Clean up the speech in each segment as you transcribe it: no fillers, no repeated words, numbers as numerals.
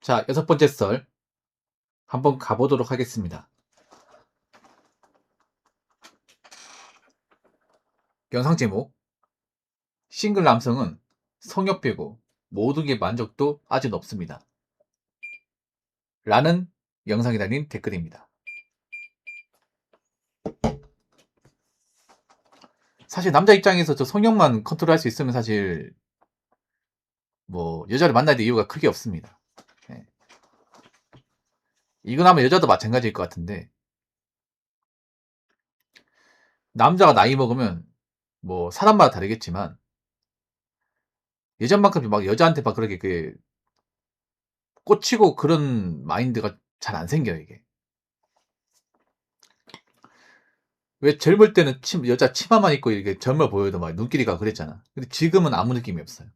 자, 6번째 썰 한번 가보도록 하겠습니다. 영상 제목: 싱글 남성은 성욕 빼고 모든 게 만족도 아주 높습니다. 라는 영상이 달린 댓글입니다. 사실 남자 입장에서 저 성욕만 컨트롤할 수 있으면 사실 뭐 여자를 만나야 될 이유가 크게 없습니다. 네. 이건 아마 여자도 마찬가지일 것 같은데, 남자가 나이 먹으면 뭐 사람마다 다르겠지만 예전만큼 막 여자한테 막 그렇게 꽂히고 그런 마인드가 잘 안 생겨요, 이게. 왜 젊을 때는 여자 치마만 입고 이렇게 젊어 보여도 막 눈길이 가고 그랬잖아. 근데 지금은 아무 느낌이 없어요.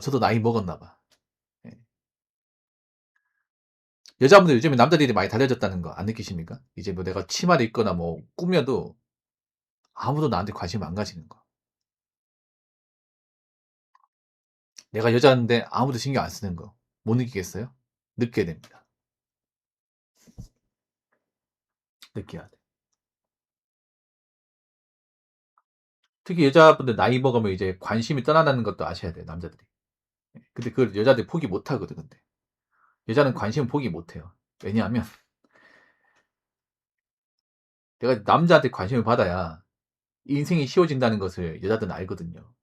저도 나이 먹었나 봐. 예. 여자분들 요즘에 남자들이 많이 달라졌다는 거 안 느끼십니까? 이제 뭐 내가 치마를 입거나 뭐 꾸며도 아무도 나한테 관심 안 가지는 거. 내가 여자인데 아무도 신경 안 쓰는 거. 못 느끼겠어요? 느껴야 됩니다. 느껴야 돼. 특히 여자분들 나이 먹으면 이제 관심이 떠나는 것도 아셔야 돼요, 남자들이. 근데 그걸 여자들이 포기 못 하거든, 근데. 여자는 관심을 포기 못 해요. 왜냐하면 내가 남자한테 관심을 받아야 인생이 쉬워진다는 것을 여자들은 알거든요.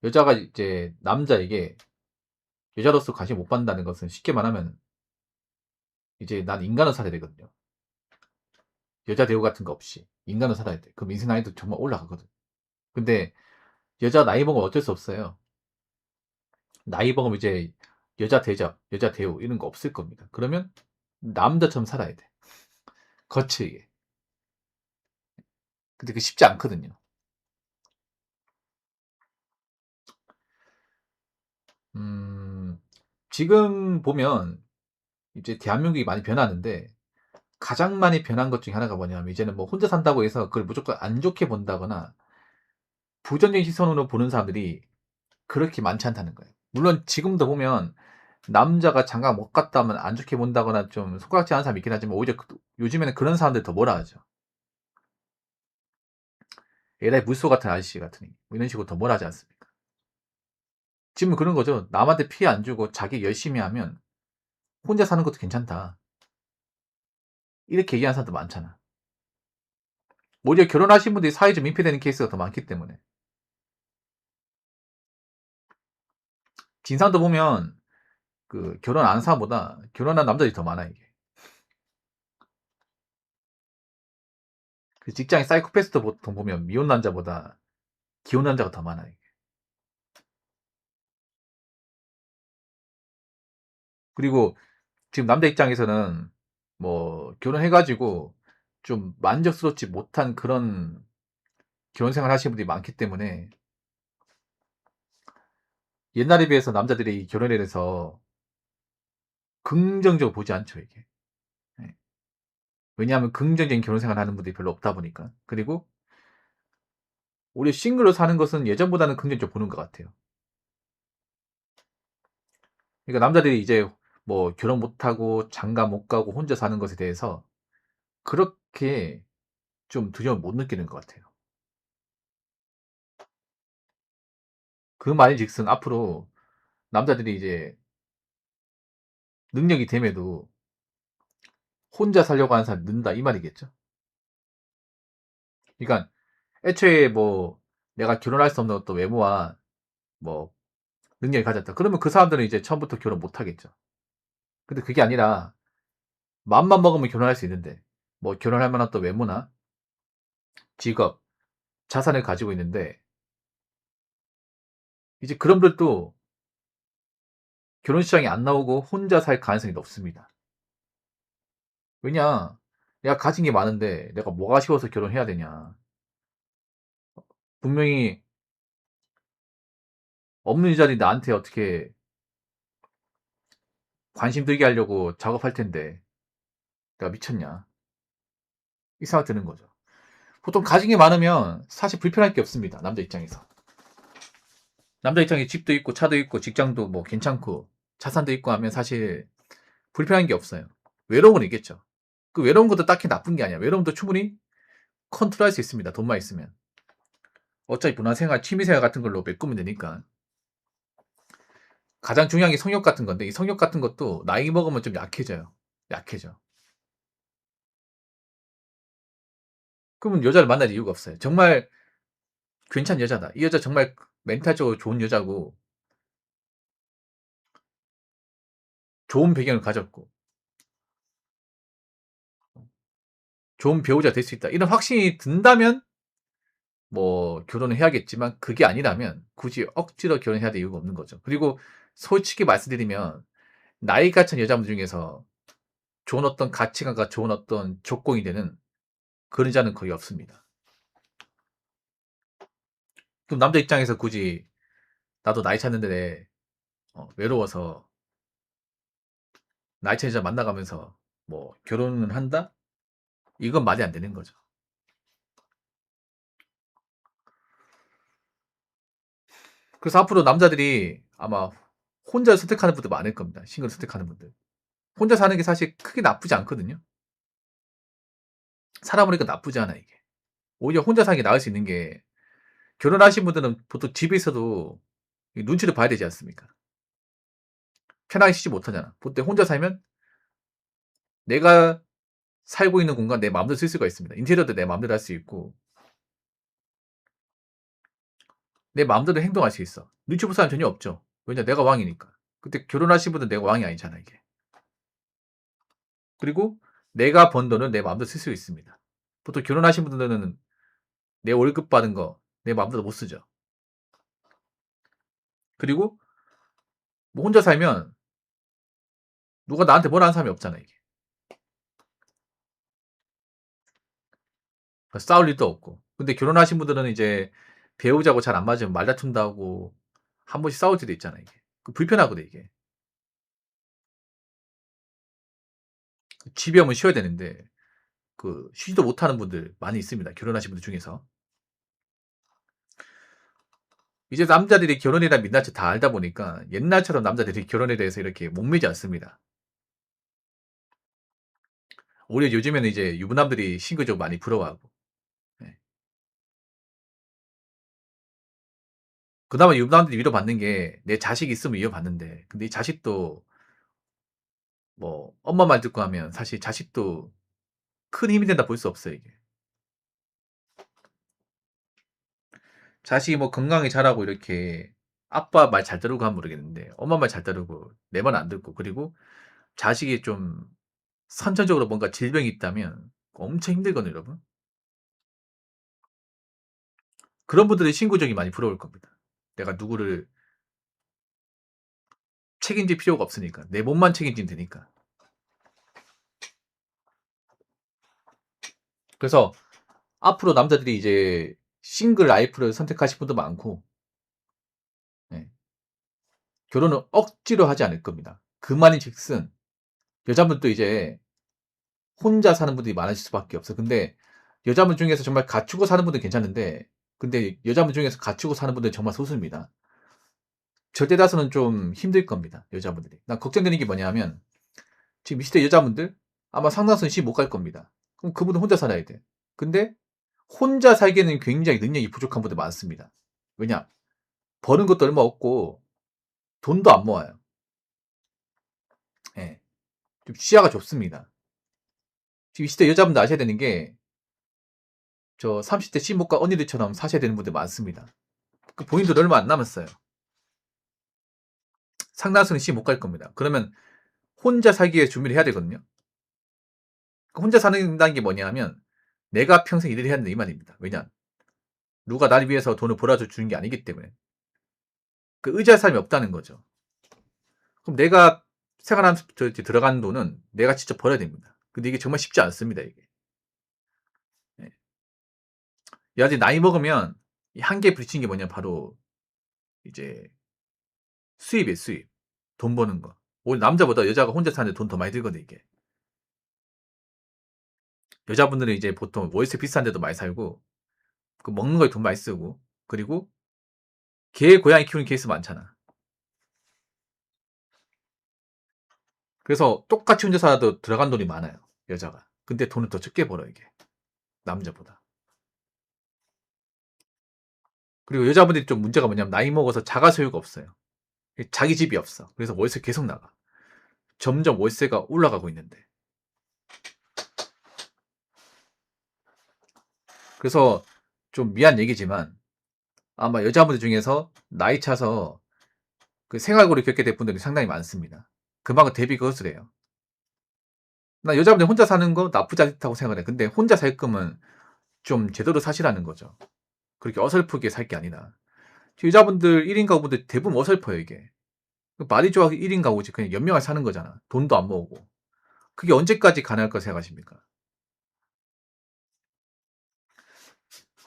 여자가 이제 남자에게 여자로서 관심 못 받는다는 것은 쉽게 말하면 이제 난 인간으로 살아야 되거든요. 여자 대우 같은 거 없이 인간으로 살아야 돼. 그럼 인생 나이도 정말 올라가거든. 근데 여자 나이 먹으면 어쩔 수 없어요. 나이 먹으면 이제 여자 대접, 여자 대우 이런 거 없을 겁니다. 그러면 남자처럼 살아야 돼. 거칠게. 근데 그 쉽지 않거든요. 음, 지금 보면 이제 대한민국이 많이 변하는데 가장 많이 변한 것 중에 하나가 뭐냐면 이제는 뭐 혼자 산다고 해서 그걸 무조건 안 좋게 본다거나 부정적인 시선으로 보는 사람들이 그렇게 많지 않다는 거예요. 물론 지금도 보면 남자가 장가 못 갔다 하면 안 좋게 본다거나 좀 손가락질 하는 사람이 있긴 하지만 오히려 요즘에는 그런 사람들 더 뭐라 하죠. 에라이 물소 같은 아저씨 같으니 뭐 이런 식으로 더 뭐라 하지 않습니까? 지금 그런 거죠. 남한테 피해 안 주고 자기 열심히 하면 혼자 사는 것도 괜찮다. 이렇게 얘기하는 사람도 많잖아. 오히려 결혼하신 분들이 사회 좀 민폐되는 케이스가 더 많기 때문에. 진상도 보면 그 결혼 안 사보다 결혼한 남자들이 더 많아, 이게. 그 직장인 사이코패스도 보통 보면 미혼 남자보다 기혼 남자가 더 많아, 이게. 그리고 지금 남자 입장에서는 뭐 결혼해가지고 좀 만족스럽지 못한 그런 결혼 생활 하시는 분들이 많기 때문에 옛날에 비해서 남자들이 결혼에 대해서 긍정적으로 보지 않죠, 이게. 네. 왜냐하면 긍정적인 결혼 생활 하는 분들이 별로 없다 보니까. 그리고 우리 싱글로 사는 것은 예전보다는 긍정적으로 보는 것 같아요. 그러니까 남자들이 이제 뭐 결혼 못하고 장가 못 가고 혼자 사는 것에 대해서 그렇게 좀 두려움 못 느끼는 것 같아요. 그 말인즉슨 앞으로 남자들이 이제 능력이 됨에도 혼자 살려고 하는 사람이 는다 이 말이겠죠. 그러니까 애초에 뭐 내가 결혼할 수 없는 어떤 외모와 뭐 능력이 가졌다. 그러면 그 사람들은 이제 처음부터 결혼 못 하겠죠. 근데 그게 아니라 마음만 먹으면 결혼할 수 있는데 뭐 결혼할 만한 또 외모나 직업, 자산을 가지고 있는데 이제 그런 분들도 결혼 시장에 안 나오고 혼자 살 가능성이 높습니다. 왜냐? 내가 가진 게 많은데 내가 뭐가 아쉬워서 결혼해야 되냐. 분명히 없는 여자들이 나한테 어떻게 관심 들게 하려고 작업할 텐데 내가 미쳤냐. 이 생각 드는 거죠. 보통 가진 게 많으면 사실 불편할 게 없습니다. 남자 입장에서. 남자 입장에 집도 있고 차도 있고 직장도 뭐 괜찮고 자산도 있고 하면 사실 불편한 게 없어요. 외로움은 있겠죠. 그 외로운 것도 딱히 나쁜 게 아니야. 외로움도 충분히 컨트롤할 수 있습니다. 돈만 있으면. 어차피 문화생활, 취미생활 같은 걸로 메꾸면 되니까. 가장 중요한 게 성욕 같은 건데 이 성욕 같은 것도 나이 먹으면 좀 약해져요. 약해져. 그러면 여자를 만날 이유가 없어요. 정말 괜찮은 여자다. 이 여자 정말 멘탈적으로 좋은 여자고 좋은 배경을 가졌고 좋은 배우자 될 수 있다. 이런 확신이 든다면 뭐 결혼을 해야겠지만 그게 아니라면 굳이 억지로 결혼해야 될 이유가 없는 거죠. 그리고 솔직히 말씀드리면 나이가 찬 여자분 중에서 좋은 어떤 가치관과 좋은 어떤 조건이 되는 그런 여자는 거의 없습니다. 그럼 남자 입장에서 굳이 나도 나이 찼는데 외로워서 나이 찬 여자 만나가면서 뭐 결혼을 한다? 이건 말이 안 되는 거죠. 그래서 앞으로 남자들이 아마 혼자 선택하는 분들 많을 겁니다. 싱글 선택하는 분들. 혼자 사는 게 사실 크게 나쁘지 않거든요. 살아보니까 나쁘지 않아 이게. 오히려 혼자 사는 게 나을 수 있는 게 결혼하신 분들은 보통 집에 있어도 눈치를 봐야 되지 않습니까? 편하게 쉬지 못하잖아. 보통 혼자 살면 내가 살고 있는 공간 내 마음대로 쓸 수가 있습니다. 인테리어도 내 마음대로 할 수 있고 내 마음대로 행동할 수 있어. 눈치 볼 사람 전혀 없죠. 왜냐 내가 왕이니까. 근데 결혼하신 분들은 내가 왕이 아니잖아 이게. 그리고 내가 번 돈을 내 마음대로 쓸 수 있습니다. 보통 결혼하신 분들은 내 월급 받은 거 내 마음대로 못 쓰죠. 그리고 뭐 혼자 살면 누가 나한테 뭐라 하는 사람이 없잖아 이게. 싸울 일도 없고. 근데 결혼하신 분들은 이제 배우자고 잘 안 맞으면 말다툼도 하고 한 번씩 싸울 때도 있잖아 이게. 그 불편하거든 이게. 집에 오면 쉬어야 되는데 쉬지도 못하는 분들 많이 있습니다. 결혼하신 분들 중에서. 이제 남자들이 결혼에 대한 민낯을 다 알다 보니까 옛날처럼 남자들이 결혼에 대해서 이렇게 목매지 않습니다. 오히려 요즘에는 이제 유부남들이 싱글족 많이 부러워하고. 예. 그나마 유부남들이 위로받는 게 내 자식이 있으면 위로받는데 근데 이 자식도 뭐 엄마 말 듣고 하면 사실 자식도 큰 힘이 된다 볼 수 없어요 이게. 자식이 뭐 건강히 자라고 이렇게 아빠 말 잘 따르고 하면 모르겠는데 엄마 말 잘 따르고 내 말 안 듣고 그리고 자식이 좀 선천적으로 뭔가 질병이 있다면 엄청 힘들거든요 여러분. 그런 분들이 신고적이 많이 부러울 겁니다. 내가 누구를 책임질 필요가 없으니까. 내 몸만 책임지면 되니까. 그래서 앞으로 남자들이 이제 싱글 라이프를 선택하실 분도 많고 예. 결혼을 억지로 하지 않을 겁니다. 그 말인즉슨 여자분도 이제 혼자 사는 분들이 많으실 수밖에 없어요. 근데 여자분 중에서 정말 갖추고 사는 분들은 괜찮은데 근데 여자분 중에서 갖추고 사는 분들은 정말 소수입니다. 절대 다수는 좀 힘들 겁니다. 여자분들이. 난 걱정되는 게 뭐냐면 지금 이 시대 여자분들 아마 상당수는 시집 못 갈 겁니다. 그럼 그분은 혼자 살아야 돼. 근데 혼자 살기에는 굉장히 능력이 부족한 분들 많습니다. 왜냐? 버는 것도 얼마 없고 돈도 안 모아요. 예. 좀 시야가 좁습니다. 지금 이 시대 여자분들 아셔야 되는 게 저 30대 시집못 간 언니들처럼 사셔야 되는 분들 많습니다. 그 본인들 얼마 안 남았어요. 상당수는 시집 못 갈 겁니다. 그러면 혼자 살기 위해 준비를 해야 되거든요. 혼자 사는다는 게 뭐냐면 내가 평생 일을 해야 된다 이 말입니다. 왜냐? 누가 나를 위해서 돈을 벌어줘 주는 게 아니기 때문에. 그 의지할 사람이 없다는 거죠. 그럼 내가 생활하면서 들어가는 돈은 내가 직접 벌어야 됩니다. 근데 이게 정말 쉽지 않습니다, 이게. 예. 여하튼 나이 먹으면 이 한계에 부딪히는 게 뭐냐 바로 이제 수입이에요, 수입. 돈 버는 거. 오히려 남자보다 여자가 혼자 사는데 돈 더 많이 들거든, 이게. 여자분들은 이제 보통 월세 비싼 데도 많이 살고 그 먹는 거에 돈 많이 쓰고 그리고 개, 고양이 키우는 케이스 많잖아. 그래서 똑같이 혼자 살아도 들어간 돈이 많아요, 여자가. 근데 돈을 더 적게 벌어, 이게. 남자보다. 그리고 여자분들이 좀 문제가 뭐냐면 나이 먹어서 자가 소유가 없어요. 자기 집이 없어. 그래서 월세 계속 나가. 점점 월세가 올라가고 있는데. 그래서 좀 미안 얘기지만 아마 여자분들 중에서 나이 차서 그 생활고를 겪게 될 분들이 상당히 많습니다. 그만큼 대비가 허술해요. 나 여자분들 혼자 사는 거 나쁘지 않다고 생각해. 근데 혼자 살 거면 좀 제대로 사시라는 거죠. 그렇게 어설프게 살 게 아니라. 여자분들 1인 가구분들 대부분 어설퍼요, 이게. 말이 좋아 1인 가구지. 그냥 연명하게 사는 거잖아. 돈도 안 모으고. 그게 언제까지 가능할 거 생각하십니까?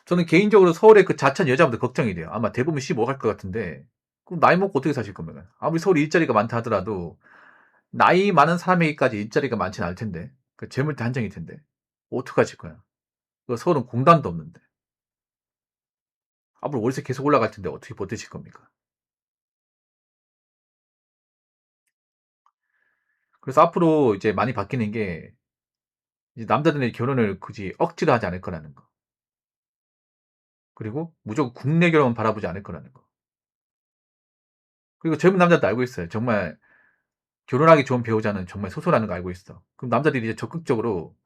저는 개인적으로 서울의 그 자천 여자분들 걱정이 돼요. 아마 대부분 15 갈 것 같은데. 그럼 나이 먹고 어떻게 사실 거면? 아무리 서울에 일자리가 많다 하더라도 나이 많은 사람에게까지 일자리가 많지는 않을 텐데. 그 재물대 한정일 텐데. 어떡하실 거야? 그 서울은 공단도 없는데. 앞으로 월세 계속 올라갈 텐데 어떻게 버티실 겁니까? 그래서 앞으로 이제 많이 바뀌는 게 이제 남자들의 결혼을 굳이 억지로 하지 않을 거라는 거. 그리고 무조건 국내 결혼 바라보지 않을 거라는 거. 그리고 젊은 남자도 알고 있어요. 정말 결혼하기 좋은 배우자는 정말 소소라는 거 알고 있어. 그럼 남자들이 이제 적극적으로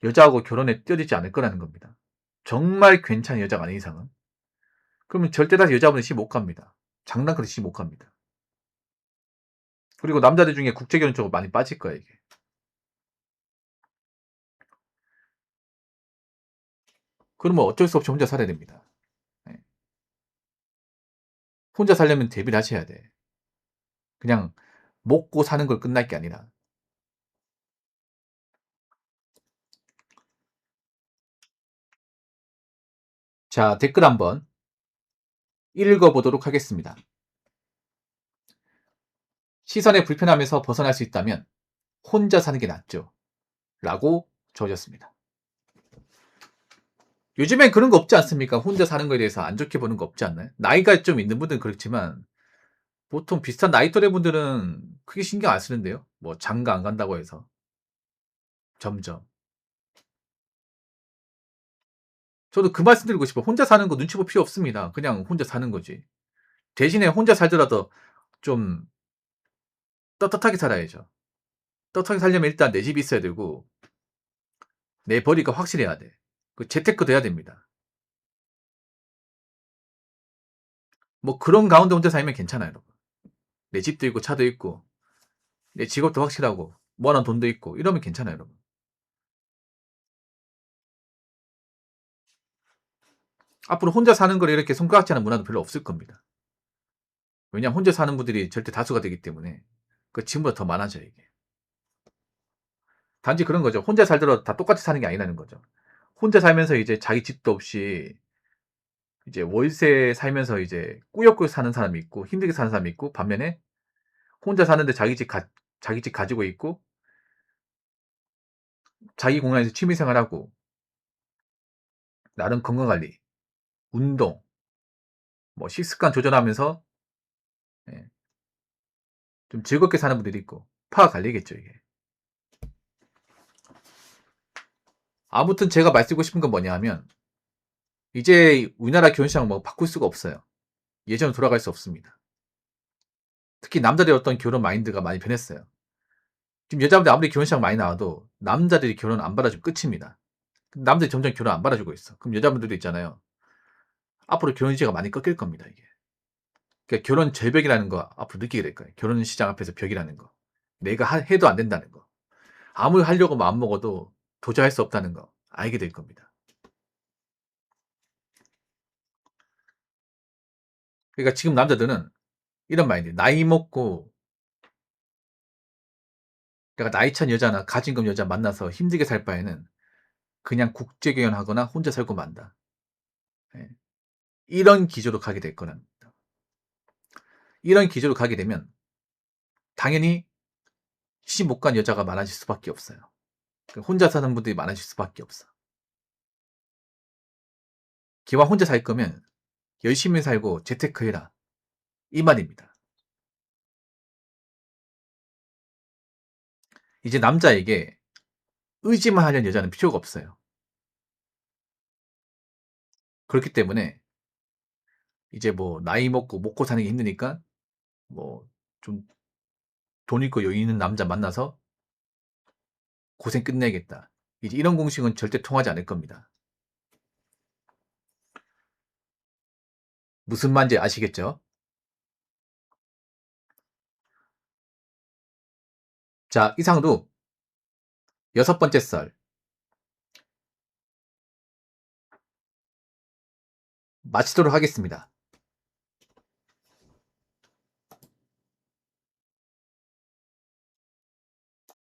여자하고 결혼에 뛰어들지 않을 거라는 겁니다. 정말 괜찮은 여자가 아닌 이상은. 그러면 절대 다시 여자분은 시집 못 갑니다. 장난감도 시집 못 갑니다. 그리고 남자들 중에 국제결혼 쪽으로 많이 빠질 거야, 이게. 그러면 어쩔 수 없이 혼자 살아야 됩니다. 네. 혼자 살려면 대비를 하셔야 돼. 그냥 먹고 사는 걸 끝날 게 아니라. 자, 댓글 한번 읽어보도록 하겠습니다. 시선의 불편함에서 벗어날 수 있다면 혼자 사는 게 낫죠. 라고 적어졌습니다. 요즘엔 그런 거 없지 않습니까? 혼자 사는 거에 대해서 안 좋게 보는 거 없지 않나요? 나이가 좀 있는 분들은 그렇지만 보통 비슷한 나이 또래 분들은 크게 신경 안 쓰는데요. 뭐 장가 안 간다고 해서 점점. 저도 그 말씀 드리고 싶어요. 혼자 사는 거 눈치 볼 필요 없습니다. 그냥 혼자 사는 거지. 대신에 혼자 살더라도 좀 떳떳하게 살아야죠. 떳떳하게 살려면 일단 내 집이 있어야 되고 내 벌이가 확실해야 돼. 그 재테크 돼야 됩니다. 뭐 그런 가운데 혼자 살면 괜찮아요, 여러분. 내 집도 있고 차도 있고 내 직업도 확실하고 모아놓은 돈도 있고 이러면 괜찮아요, 여러분. 앞으로 혼자 사는 걸 이렇게 손가락질 하는 문화도 별로 없을 겁니다. 왜냐하면 혼자 사는 분들이 절대 다수가 되기 때문에 그 지금보다 더 많아져요, 이게. 단지 그런 거죠. 혼자 살더라도 다 똑같이 사는 게 아니라는 거죠. 혼자 살면서 이제 자기 집도 없이 이제 월세 살면서 이제 꾸역꾸역 사는 사람이 있고 힘들게 사는 사람이 있고 반면에 혼자 사는데 자기 집 가지고 있고 자기 공간에서 취미 생활하고 나름 건강 관리, 운동, 뭐 식습관 조절하면서 예, 좀 즐겁게 사는 분들이 있고 파가 갈리겠죠, 이게. 아무튼 제가 말씀드리고 싶은 건 뭐냐 하면 이제 우리나라 결혼시장 뭐 바꿀 수가 없어요. 예전으로 돌아갈 수 없습니다. 특히 남자들의 어떤 결혼 마인드가 많이 변했어요. 지금 여자분들 아무리 결혼시장 많이 나와도 남자들이 결혼 안 받아주면 끝입니다. 남자들이 점점 결혼 안 받아주고 있어. 그럼 여자분들도 있잖아요. 앞으로 결혼 유지가 많이 꺾일 겁니다, 이게. 그러니까 결혼 절벽이라는 거 앞으로 느끼게 될 거예요. 결혼 시장 앞에서 벽이라는 거. 내가 해도 안 된다는 거. 아무리 하려고 마음 먹어도 도저히 할 수 없다는 거. 알게 될 겁니다. 그러니까 지금 남자들은 이런 마인드. 나이 먹고 내가 나이 찬 여자나 가진 금 여자 만나서 힘들게 살 바에는 그냥 국제 결혼하거나 혼자 살고 만다. 예. 이런 기조로 가게 될 거랍니다. 이런 기조로 가게 되면 당연히 시집 못 간 여자가 많아질 수밖에 없어요. 혼자 사는 분들이 많아질 수밖에 없어. 기왕 혼자 살 거면 열심히 살고 재테크해라. 이 말입니다. 이제 남자에게 의지만 하려는 여자는 필요가 없어요. 그렇기 때문에 이제 뭐 나이 먹고 사는 게 힘드니까 뭐 좀 돈 있고 여유 있는 남자 만나서 고생 끝내야겠다. 이제 이런 공식은 절대 통하지 않을 겁니다. 무슨 말인지 아시겠죠? 자, 이상으로 6번째 썰 마치도록 하겠습니다.